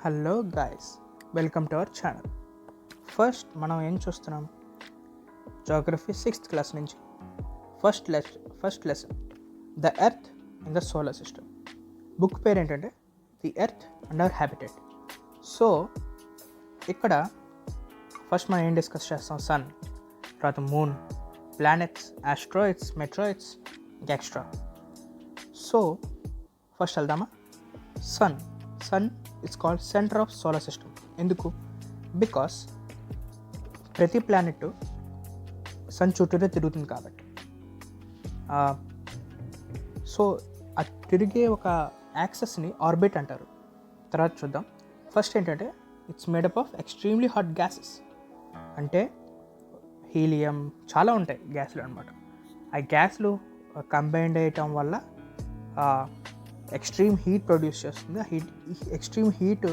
Hello guys, welcome to our channel. First మనం ఏం చూస్తున్నాం? జాగ్రఫీ 6th క్లాస్ నుంచి first lesson the earth in the solar system. Book పేరు ఏంటంటే the earth and our habitat. So ఇక్కడ first మనం ఏం డిస్కస్ చేస్తాం? సన్, తర్వాత moon, planets, asteroids, meteoroids, extra. So first వెళ్దామా? Sun it's called centre of solar system. ఎందుకు? Because ప్రతి ప్లానెట్ సన్ చుట్టూరే తిరుగుతుంది కాబట్టి. సో ఆ తిరిగే ఒక యాక్సెస్ని ఆర్బిట్ అంటారు. తర్వాత చూద్దాం. ఫస్ట్ ఏంటంటే it's made up of extremely hot gases. అంటే హీలియం చాలా ఉంటాయి గ్యాస్లు అనమాట. ఆ గ్యాస్లు కంబైండ్ అయ్యటం వల్ల ఎక్స్ట్రీమ్ హీట్ ప్రొడ్యూస్ చేస్తుంది. ఆ ఎక్స్ట్రీమ్ హీట్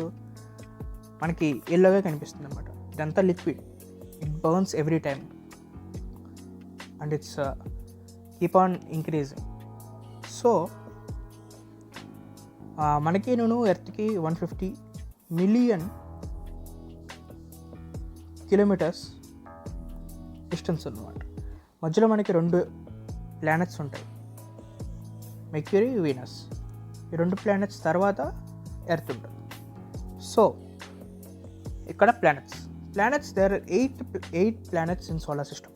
మనకి ఎల్లోగా కనిపిస్తుంది అనమాట. ఇదంతా liquid, it burns every time and it's keep on increasing. So మనకి ఎర్త్కి 150 మిలియన్ కిలోమీటర్స్ డిస్టెన్స్ ఉన్నమాట. మధ్యలో మనకి 2 ప్లానెట్స్ ఉంటాయి, మెర్క్యూరీ, వీనస్. ఈ 2 ప్లానెట్స్ తర్వాత ఎర్త్ ఉంటుంది. సో ఇక్కడ planets there are 8 planets in solar system: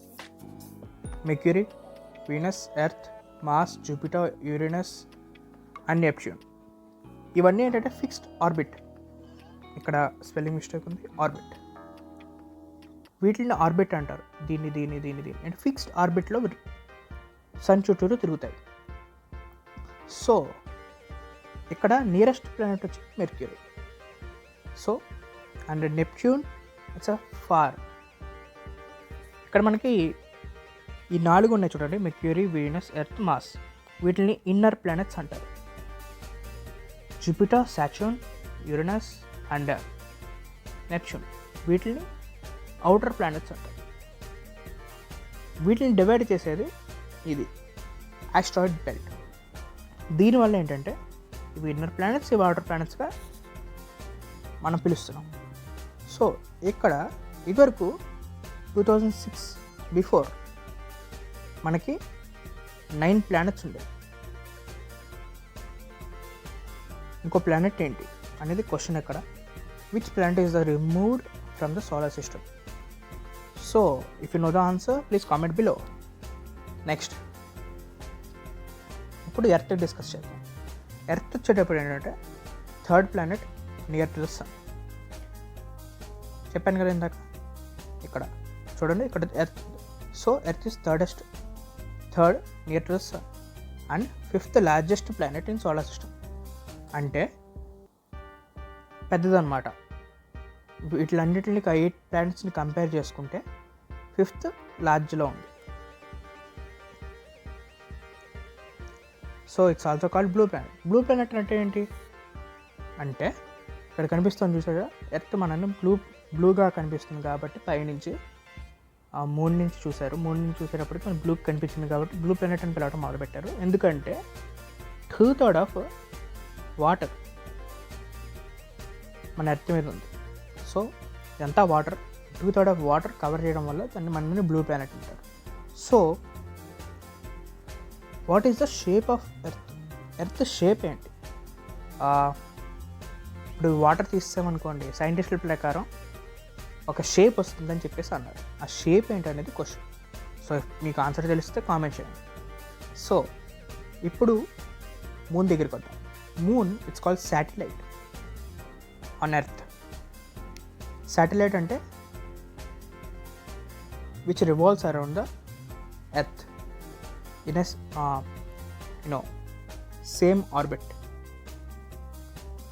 Mercury, Venus, Earth, Mars, Jupiter, Uranus and Neptune. ఇవన్నీ ఏంటంటే ఫిక్స్డ్ ఆర్బిట్. ఇక్కడ స్పెల్లింగ్ మిస్టేక్ ఉంది, ఆర్బిట్. వీటిని ఆర్బిట్ అంటారు. దీన్ని అంటే ఫిక్స్డ్ ఆర్బిట్లో సన్ చుట్టూరు తిరుగుతాయి. సో ఇక్కడ నియరెస్ట్ ప్లానెట్ వచ్చి Mercury. So and Neptune it's far. ఇక్కడ మనకి ఈ 4 ఉన్నాయి చూడండి: మెర్క్యూరీ, వీనస్, ఎర్త్, మార్స్. వీటిని ఇన్నర్ ప్లానెట్స్ అంటారు. Jupiter, Saturn, Uranus and Neptune వీటిని అవుటర్ ప్లానెట్స్ అంటారు. వీటిని డివైడ్ చేసేది ఇది ఆస్ట్రాయిడ్ బెల్ట్. దీనివల్ల ఏంటంటే ఇవి ఇన్నర్ ప్లానెట్స్, ఇవి అవుటర్ ప్లానెట్స్గా మనం పిలుస్తున్నాం. సో ఇక్కడ ఇదివరకు 2006 బిఫోర్ మనకి 9 ప్లానెట్స్ ఉండేవి. ఇంకో ప్లానెట్ ఏంటి అనేది క్వశ్చన్. ఇక్కడ which planet is removed from the solar system? So if you know the answer please comment below. Next ఇప్పుడు ఎర్త్ డిస్కస్ చేద్దాం. ఎర్త్ వచ్చేటప్పుడు ఏంటంటే 3rd planet near to the sun. చెప్పాను కదా ఇందాక. ఇక్కడ చూడండి, ఇక్కడ Earth. So Earth is third near to the sun and 5th largest planet in solar system. అంటే పెద్దదన్నమాట. వీటిలన్నింటినీ 8 ప్లానెట్స్ని కంపేర్ చేసుకుంటే 5th లార్జ్లో ఉంది. So it's also called blue planet. Blue planet అంటే ఏంటి అంటే ఇక్కడ కనిపిస్తుంది చూసారా, ఎర్త్ మనల్ని బ్లూగా కనిపిస్తుంది కాబట్టి పైనుంచి మూన్ నుంచి చూశారు. మూన్ నుంచి చూసేటప్పటికి మన బ్లూ కనిపించింది కాబట్టి బ్లూ ప్లానెట్ అని పిలవడం మొదలుపెట్టారు. ఎందుకంటే 2/3 ఆఫ్ వాటర్ మన ఎర్త్ మీద ఉంది. సో ఇదంతా వాటర్, 2/3 ఆఫ్ వాటర్ కవర్ చేయడం వల్ల దాన్ని మనని బ్లూ ప్లానెట్ అంటారు. So what is the shape of earth? Earth shape ఏంటి? ఇప్పుడు వాటర్ తీసామనుకోండి, సైంటిస్టుల ప్రకారం ఒక షేప్ వస్తుందని చెప్పేసి అన్నారు. ఆ షేప్ ఏంటి అనేది క్వశ్చన్. సో మీకు ఆన్సర్ తెలిస్తే కామెంట్ చేయండి. సో ఇప్పుడు మూన్ దగ్గరికి వద్దాం. Moon it's called satellite on earth. Satellite అంటే which revolves around the earth in a same orbit,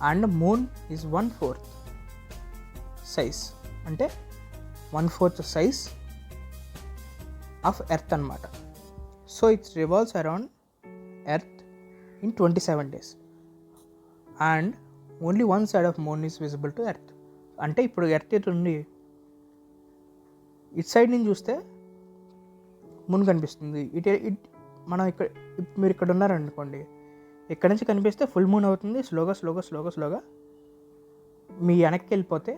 and moon is 1/4 size, అంటే 1/4 size of earth అన్నమాట. So it revolves around earth in 27 days and only one side of moon is visible to earth. అంటే ఇప్పుడు earth ఇటు ఉంది, ఇటు side నుంచి చూస్తే moon కనిపిస్తుంది. మనం మీరు ఇక్కడ ఉన్నారనుకోండి, ఇక్కడ నుంచి కనిపిస్తే ఫుల్ మూన్ అవుతుంది. స్లోగా మీ వెనక్కి వెళ్ళిపోతే,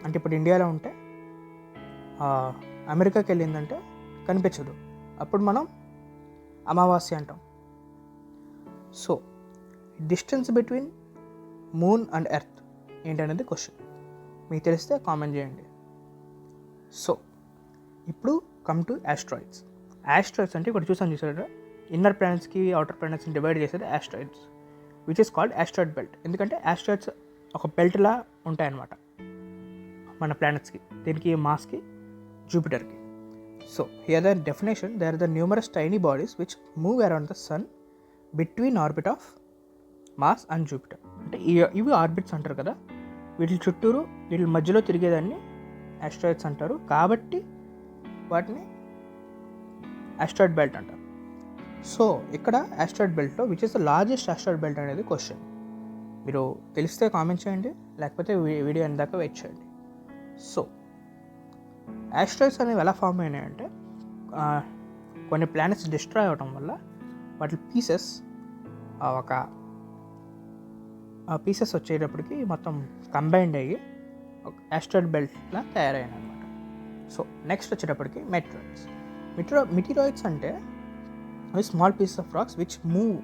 అంటే ఇప్పుడు ఇండియాలో ఉంటే అమెరికాకి వెళ్ళిందంటే కనిపించదు, అప్పుడు మనం అమావాస్య అంటాం. So distance between moon and earth ఏంటనేది క్వశ్చన్. మీకు తెలిస్తే కామెంట్ చేయండి. సో ఇప్పుడు కమ్ టు ఆస్ట్రాయిడ్స్. ఆస్ట్రాయిడ్స్ అంటే ఇక్కడ చూసారు, ఇన్నర్ ప్లానెట్స్కి అవుటర్ ప్లానెట్స్ని డివైడ్ చేసేది asteroids, which is called asteroid belt. ఎందుకంటే ఆస్ట్రాయిడ్స్ ఒక బెల్ట్లా ఉంటాయన్నమాట మన ప్లానెట్స్కి, దీనికి మాస్కి, జూపిటర్కి. So here the definition, they are the numerous tiny bodies which move around the sun between orbit of Mars and Jupiter. అంటే ఇవి ఆర్బిట్స్ అంటారు కదా, వీటి చుట్టూరు వీటి మధ్యలో తిరిగేదాన్ని ఆస్ట్రాయిడ్స్ అంటారు. కాబట్టి వాటిని ఆస్ట్రాయిడ్ బెల్ట్ అంటారు. సో ఇక్కడ ఆస్ట్రాయిడ్ బెల్ట్లో which is the largest asteroid belt అనేది క్వశ్చన్. మీరు తెలిస్తే కామెంట్ చేయండి, లేకపోతే వీడియో ఎందాక వెయిట్ చేయండి. సో ఆస్ట్రాయిడ్స్ అనేవి ఎలా ఫామ్ అయినాయంటే, కొన్ని ప్లానెట్స్ డిస్ట్రాయ్ అవడం వల్ల వాటి పీసెస్ వచ్చేటప్పటికి మొత్తం కంబైండ్ అయ్యి ఒక ఆస్ట్రాయిడ్ బెల్ట్లా తయారైన అనమాట. సో నెక్స్ట్ వచ్చేటప్పటికి మెటీరాయిడ్స్. మెటీరాయిడ్స్ అంటే అవి small pieces of rocks which move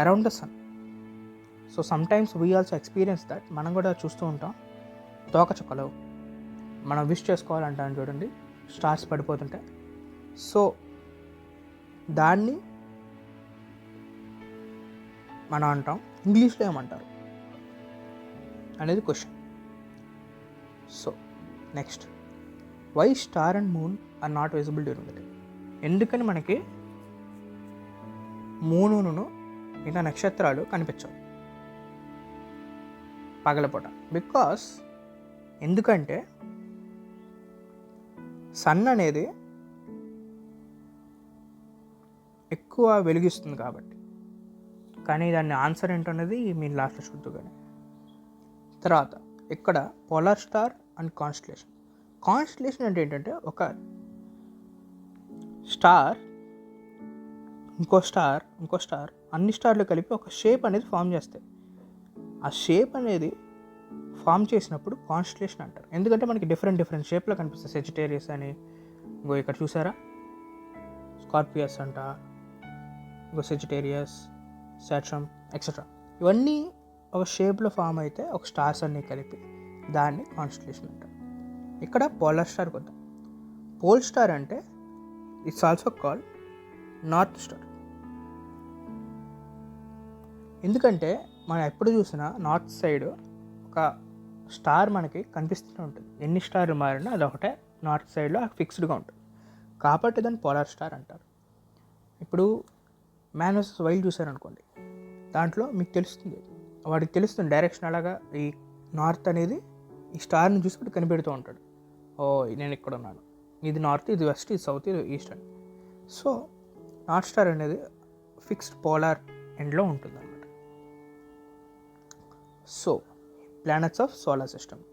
around the sun. So sometimes we also experience that. మనం కూడా చూస్తూ ఉంటాం, తోకచుక్కలు మనం విష్ చేసుకోవాలంటాం చూడండి, స్టార్స్ పడిపోతుంటాయి. సో దాన్ని మనం అంటాం, ఇంగ్లీష్లో ఏమంటారు అనేది question. So next, why star and moon are not visible during the day. ఎందుకని మనకి మూనును ఇంకా నక్షత్రాలు కనిపించవు పగలపూట? బికాస్ ఎందుకంటే సన్ అనేది ఎక్కువ వెలిగిస్తుంది కాబట్టి. కానీ దాన్ని ఆన్సర్ ఏంటనేది మీరు లాస్ట్లో చూద్దు. కానీ తర్వాత ఇక్కడ polar star and constellation. Constellation అంటే ఏంటంటే ఒక స్టార్ ఇంకో స్టార్ అన్ని స్టార్లు కలిపి ఒక షేప్ అనేది ఫామ్ చేస్తాయి. ఆ షేప్ అనేది ఫామ్ చేసినప్పుడు కాన్స్టలేషన్ అంటారు. ఎందుకంటే మనకి డిఫరెంట్ షేప్లో కనిపిస్తాయి. సెజిటేరియస్ అని, ఇంకో ఇక్కడ చూసారా స్కార్పియస్ అంట, ఇంకో సెజిటేరియస్, సాట్రమ్ ఎక్సెట్రా. ఇవన్నీ ఒక షేప్లో ఫామ్ అయితే ఒక స్టార్స్ అన్నీ కలిపి దాన్ని కాన్స్టలేషన్ అంటారు. ఇక్కడ పోలార్ స్టార్ కొద్దాం. పోల్ స్టార్ అంటే it's also called north star. ఎందుకంటే మనం ఎప్పుడు చూసినా నార్త్ సైడ్ ఒక స్టార్ మనకి కనిపిస్తూనే ఉంటుంది. ఎన్ని స్టార్లు మారినా అదొకటే నార్త్ సైడ్లో ఫిక్స్డ్గా ఉంటుంది. కాబట్టి దాన్ని పోలార్ స్టార్ అంటారు. ఇప్పుడు మ్యాన్ వర్సెస్ వైల్డ్ చూసారనుకోండి, దాంట్లో మీకు తెలుస్తుంది, వాడికి తెలుస్తుంది డైరెక్షన్. అలాగా ఈ నార్త్ అనేది ఈ స్టార్ని చూసుకుంటూ కనిపెడుతూ ఉంటాడు. ఓ నేను ఇక్కడ ఉన్నాను, ఇది నార్త్, ఇది వెస్ట్, ఇది సౌత్, ఇది ఈస్ట్ అని. సో నార్త్ స్టార్ అనేది ఫిక్స్డ్ పోలార్ ఎండ్లో ఉంటుంది అన్నమాట. So planets of solar system.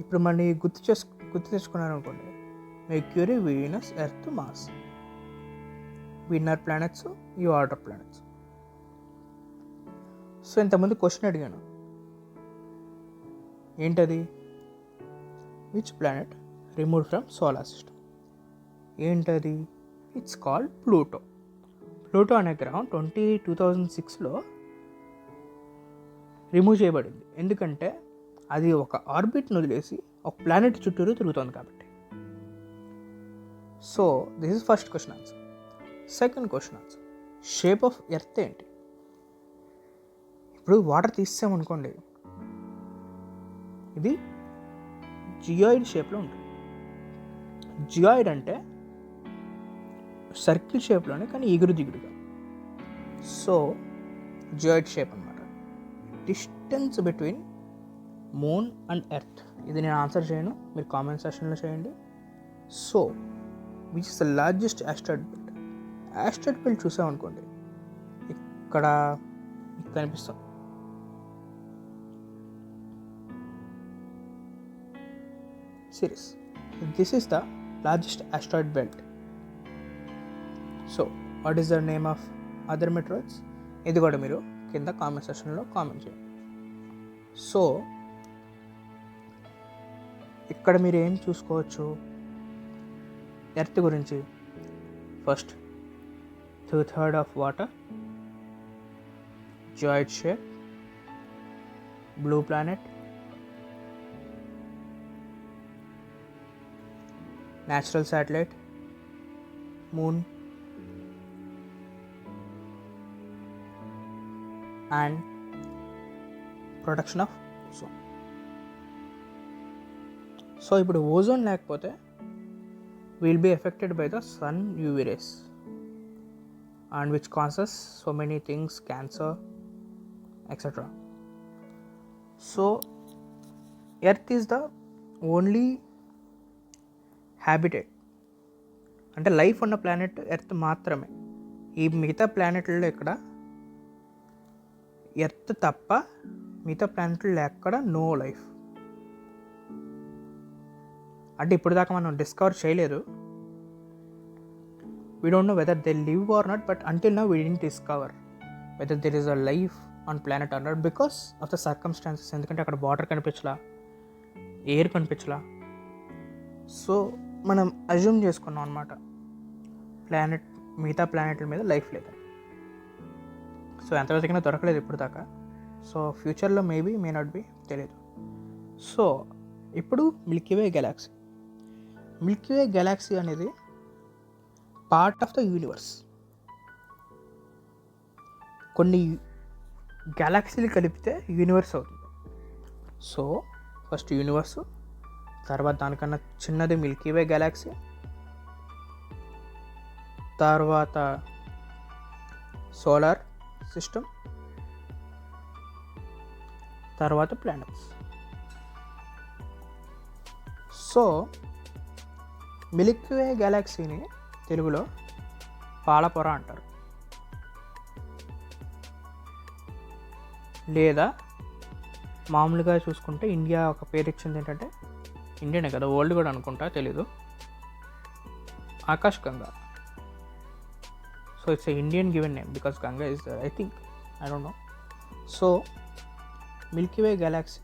ఇప్పుడు మన గుర్తు తెచ్చుకున్నారు అనుకోండి, Mercury, Venus, Earth, Mars. Inner planets, ఈ వాటర్ ప్లానెట్స్. సో ఇంతకుముందు క్వశ్చన్ అడిగాను, ఏంటది? Which planet remove from solar system? ఏంటది? It's called Pluto. ప్లూటో అనే గ్రహం 2006లో రిమూవ్ చేయబడింది. ఎందుకంటే అది ఒక ఆర్బిట్ను వదిలేసి ఒక ప్లానెట్ చుట్టూరు తిరుగుతుంది కాబట్టి. So this is first question answer. Second question answer, shape of earth ఏంటి? ఇప్పుడు వాటర్ తీసామనుకోండి, ఇది జియాయిడ్ షేప్లో ఉంటుంది. జియాయిడ్ అంటే సర్కిల్ షేప్లోనే కానీ ఎగురు దిగుడుగా. సో జియాయిడ్ షేప్ అనమాట. Distance between moon and earth, ఇది నేను ఆన్సర్ చేయను, మీరు కామెంట్ సెక్షన్లో చేయండి. So which is the largest asteroid belt? Asteroid belt చూసామనుకోండి, ఇక్కడ కనిపిస్తుంది. Ceres, this is the largest asteroid belt. So what is the name of other meteoroids? ఇది కూడా మీరు కింద కామెంట్ సెక్షన్లో కామెంట్ చేయండి. సో ఇక్కడ మీరు ఏం చూసుకోవచ్చు ఎర్త్ గురించి. First 2/3 of water, geoid shape, blue planet, natural satellite, moon, and production of ozone. So ఇప్పుడు ఓజోన్ లేకపోతే will be affected by the sun UV rays and which causes so many things, cancer, etc. So earth is the only habitat, అంటే life ఉన్న planet earth మాత్రమే. ఈ మిగతా ప్లానెట్లలో ఇక్కడ earth తప్ప మిగతా ప్లానెట్లో ఎక్కడ నో లైఫ్. అంటే ఇప్పుడు దాకా మనం డిస్కవర్ చేయలేదు. We don't know whether they live or not, but until now we didn't discover whether there is a life on planet or not because of the circumstances. ఎందుకంటే అక్కడ వాటర్ కనిపించలా, air కనిపించలా. So మనం assume చేసుకున్నాం అనమాట మిగతా ప్లానెట్ల మీద life లేదు. సో ఎంత వెతికినా దొరకలేదు ఇప్పుడు దాకా. సో ఫ్యూచర్లో మేబీ మే నాట్ బి, తెలియదు. సో ఇప్పుడు మిల్కీవే గెలాక్సీ. మిల్కీవే గెలాక్సీ అనేది పార్ట్ ఆఫ్ ద యూనివర్స్. కొన్ని గెలాక్సీలు కలిపితే యూనివర్స్ అవుతుంది. సో ఫస్ట్ యూనివర్సు, తర్వాత దానికన్నా చిన్నది మిల్కీవే గెలాక్సీ, తర్వాత సోలార్ సిస్టమ్, తర్వాత ప్లానెట్స్. సో మిల్కీవే గెలాక్సీని తెలుగులో పాలపొర అంటారు, లేదా మామూలుగా చూసుకుంటే ఇండియా ఒక పేరు ఇచ్చింది ఏంటంటే, ఇండియనే కదా, వరల్డ్ కూడా అనుకుంటా, తెలీదు, Akash Ganga. So it's a Indian given name because Ganga is I think, I don't know. So Milky Way Galaxy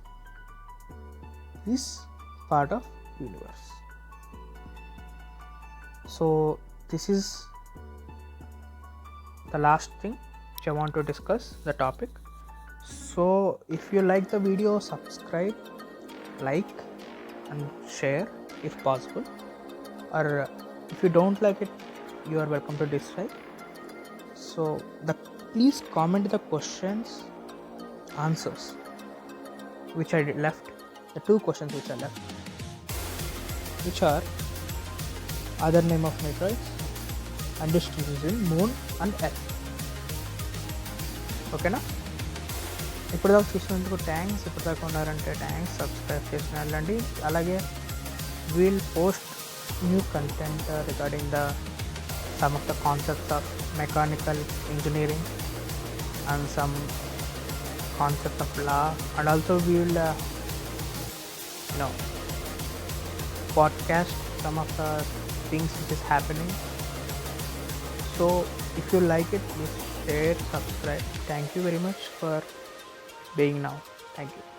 is part of universe. So this is the last thing which I want to discuss the topic. So if you like the video, subscribe, like and share if possible, or if you don't like it, you are welcome to dislike. So please comment the questions, answers which I left, the 2 questions which I left, which are other name of meteorites and distances in moon and earth. ఓకేనా? ఇప్పుడు దాకా చూసినందుకు thanks. ఇప్పుడు దాకా ఉన్నారంటే thanks. Subscribe చేసిన వెళ్ళండి. అలాగే we'll post new content regarding the some of the concepts of mechanical engineering and some concept of law, and also we'll podcast some of the things which is happening. So if you like it, please share, subscribe. Thank you very much for being now. Thank you.